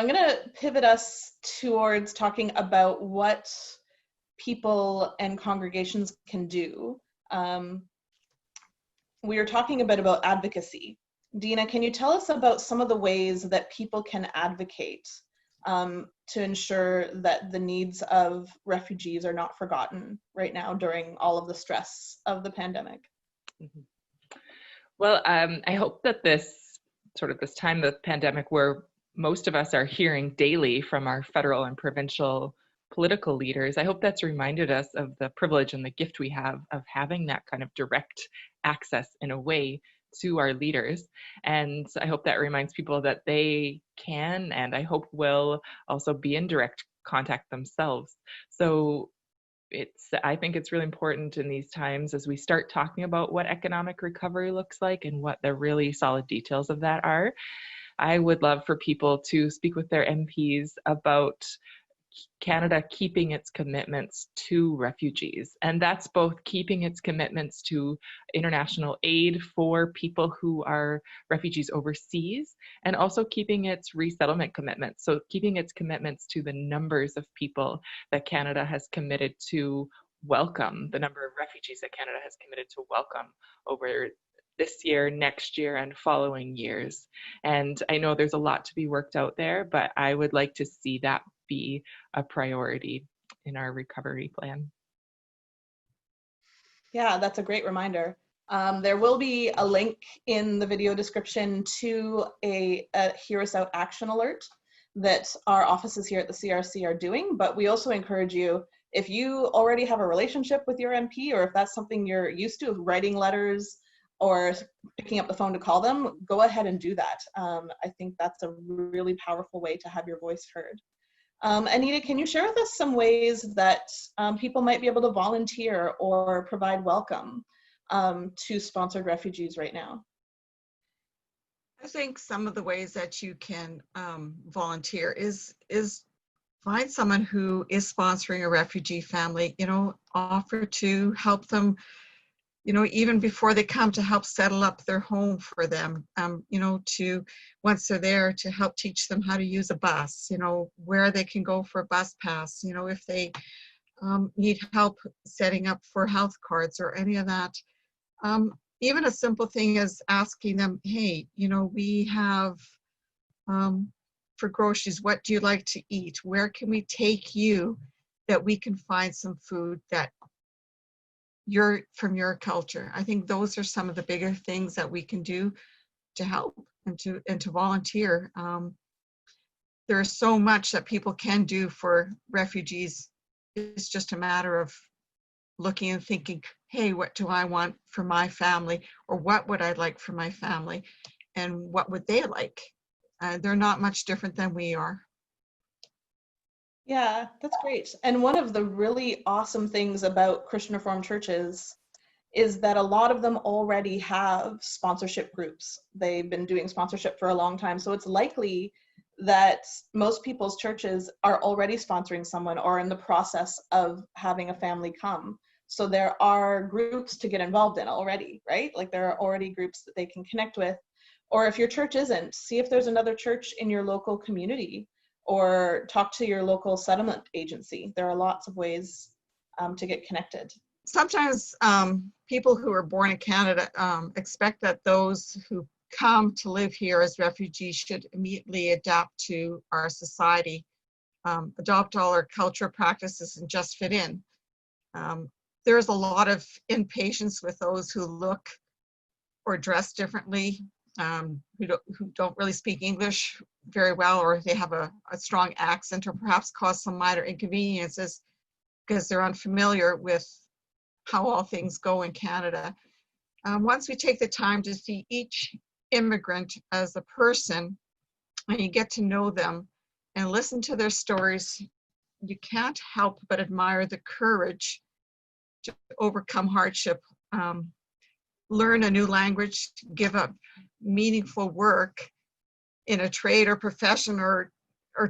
I'm going to pivot us towards talking about what people and congregations can do. We are talking a bit about advocacy. Dina, can you tell us about some of the ways that people can advocate to ensure that the needs of refugees are not forgotten right now during all of the stress of the pandemic? Mm-hmm. Well, I hope that this time of the pandemic, where most of us are hearing daily from our federal and provincial political leaders, I hope that's reminded us of the privilege and the gift we have of having that kind of direct access in a way to our leaders. And I hope that reminds people that they can, and I hope will, also be in direct contact themselves. So I think it's really important in these times, as we start talking about what economic recovery looks like and what the really solid details of that are. I would love for people to speak with their MPs about Canada keeping its commitments to refugees. And that's both keeping its commitments to international aid for people who are refugees overseas, and also keeping its resettlement commitments. So keeping its commitments to the numbers of people that Canada has committed to welcome, the number of refugees that Canada has committed to welcome over this year, next year, and following years. And I know there's a lot to be worked out there, but I would like to see that be a priority in our recovery plan. Yeah, that's a great reminder. There will be a link in the video description to a Hear Us Out action alert that our offices here at the CRC are doing, but we also encourage you, if you already have a relationship with your MP, or if that's something you're used to, writing letters or picking up the phone to call them, go ahead and do that. I think that's a really powerful way to have your voice heard. Anita, can you share with us some ways that people might be able to volunteer or provide welcome to sponsored refugees right now? I think some of the ways that you can volunteer is find someone who is sponsoring a refugee family, offer to help them, even before they come, to help settle up their home for them, to, once they're there, to help teach them how to use a bus, where they can go for a bus pass, if they need help setting up for health cards or any of that. Even a simple thing as asking them, hey, we have, for groceries, what do you like to eat? Where can we take you that we can find some food that from your culture? I think those are some of the bigger things that we can do to help and to volunteer. There's so much that people can do for refugees. It's just a matter of looking and thinking, hey, what do I want for my family, or what would I like for my family, and what would they like? They're not much different than we are. Yeah, that's great. And one of the really awesome things about Christian Reformed churches is that a lot of them already have sponsorship groups. They've been doing sponsorship for a long time. So it's likely that most people's churches are already sponsoring someone or in the process of having a family come. So there are groups to get involved in already, right? Like there are already groups that they can connect with. Or if your church isn't, see if there's another church in your local community, or talk to your local settlement agency. There are lots of ways to get connected. Sometimes people who are born in Canada expect that those who come to live here as refugees should immediately adapt to our society, adopt all our culture practices, and just fit in. There's a lot of impatience with those who look or dress differently, who don't really speak English very well, or they have a strong accent, or perhaps cause some minor inconveniences because they're unfamiliar with how all things go in Canada. Once we take the time to see each immigrant as a person, and you get to know them and listen to their stories, you can't help but admire the courage to overcome hardship, learn a new language, give up meaningful work in a trade or profession, or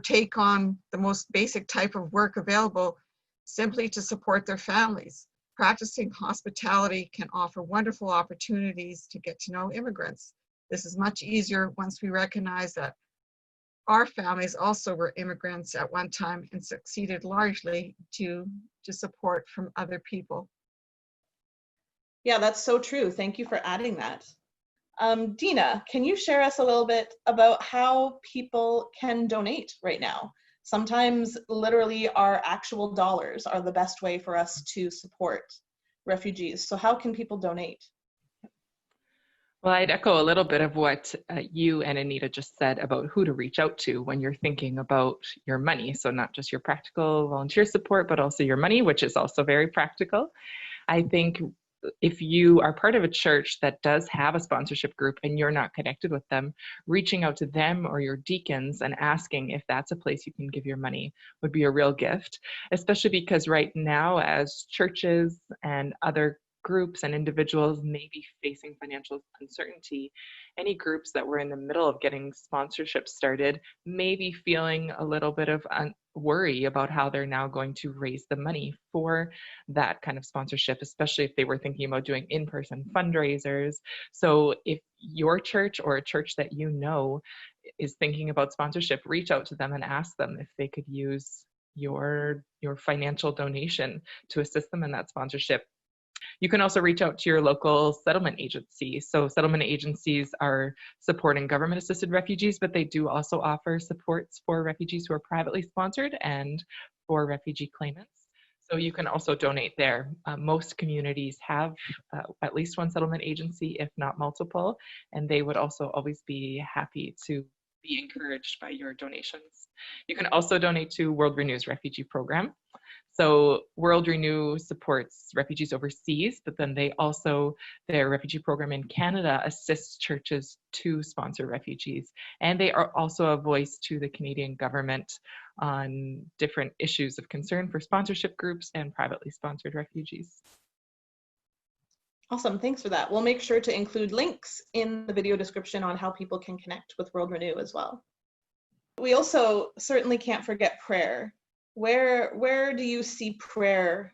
take on the most basic type of work available simply to support their families. Practicing hospitality can offer wonderful opportunities to get to know immigrants. This is much easier once we recognize that our families also were immigrants at one time and succeeded largely to support from other people. Yeah, that's so true. Thank you for adding that. Dina, can you share us a little bit about how people can donate right now? Sometimes literally our actual dollars are the best way for us to support refugees. So how can people donate? Well, I'd echo a little bit of what you and Anita just said about who to reach out to when you're thinking about your money. So not just your practical volunteer support, but also your money, which is also very practical. I think if you are part of a church that does have a sponsorship group and you're not connected with them, reaching out to them or your deacons and asking if that's a place you can give your money would be a real gift, especially because right now, as churches and other groups and individuals may be facing financial uncertainty, any groups that were in the middle of getting sponsorship started may be feeling a little bit of worry about how they're now going to raise the money for that kind of sponsorship, especially if they were thinking about doing in-person fundraisers. So if your church or a church that you know is thinking about sponsorship, reach out to them and ask them if they could use your financial donation to assist them in that sponsorship. You can also reach out to your local settlement agency. So settlement agencies are supporting government-assisted refugees, but they do also offer supports for refugees who are privately sponsored and for refugee claimants. So you can also donate there. Most communities have at least one settlement agency, if not multiple, and they would also always be happy to be encouraged by your donations. You can also donate to World Renew's refugee program. So World Renew supports refugees overseas, but then their refugee program in Canada assists churches to sponsor refugees. And they are also a voice to the Canadian government on different issues of concern for sponsorship groups and privately sponsored refugees. Awesome, thanks for that. We'll make sure to include links in the video description on how people can connect with World Renew as well. We also certainly can't forget prayer. Where do you see prayer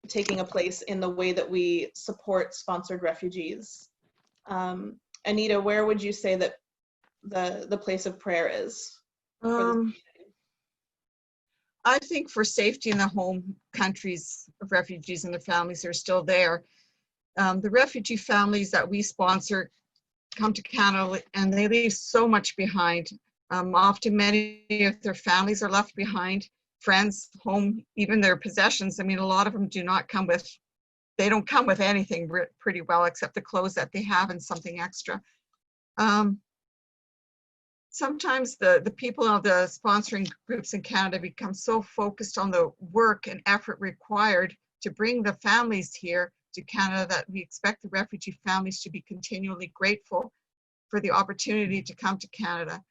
taking a place in the way that we support sponsored refugees? Anita, where would you say that the place of prayer is? I think for safety in the home countries of refugees and their families who are still there, the refugee families that we sponsor come to Canada and they leave so much behind. Often many of their families are left behind, friends, home, even their possessions. I mean, a lot of them don't come with anything pretty well except the clothes that they have and something extra. Sometimes the people of the sponsoring groups in Canada become so focused on the work and effort required to bring the families here to Canada that we expect the refugee families to be continually grateful for the opportunity to come to Canada.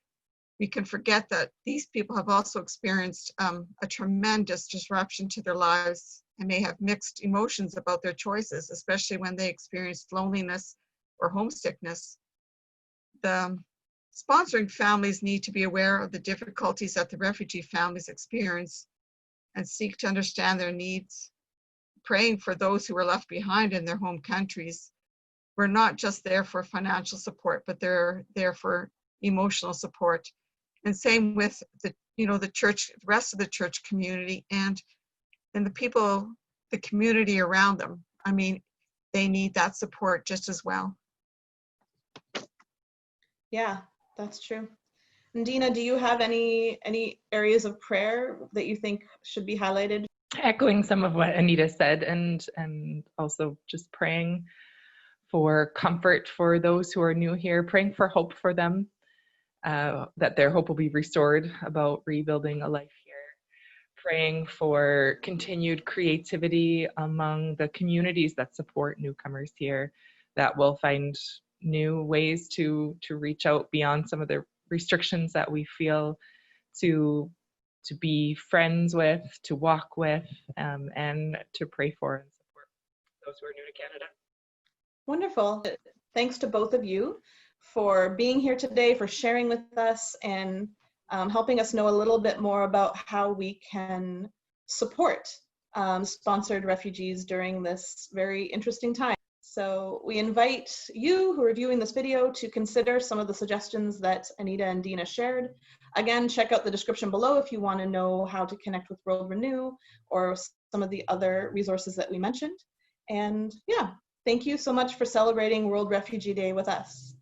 We can forget that these people have also experienced a tremendous disruption to their lives and may have mixed emotions about their choices, especially when they experienced loneliness or homesickness. The sponsoring families need to be aware of the difficulties that the refugee families experience and seek to understand their needs, praying for those who are left behind in their home countries. We're not just there for financial support, but they're there for emotional support. And same with the church, the rest of the church community and the people, the community around them. I mean, they need that support just as well. Yeah, that's true. And Dina, do you have any areas of prayer that you think should be highlighted? Echoing some of what Anita said, and also just praying for comfort for those who are new here, praying for hope for them, that their hope will be restored about rebuilding a life here, praying for continued creativity among the communities that support newcomers here, that will find new ways to reach out beyond some of the restrictions that we feel, to be friends with, to walk with, and to pray for and support those who are new to Canada. Wonderful. Thanks to both of you for being here today, for sharing with us and helping us know a little bit more about how we can support sponsored refugees during this very interesting time. So we invite you who are viewing this video to consider some of the suggestions that Anita and Dina shared. Again, check out the description below if you want to know how to connect with World Renew or some of the other resources that we mentioned. And yeah, thank you so much for celebrating World Refugee Day with us.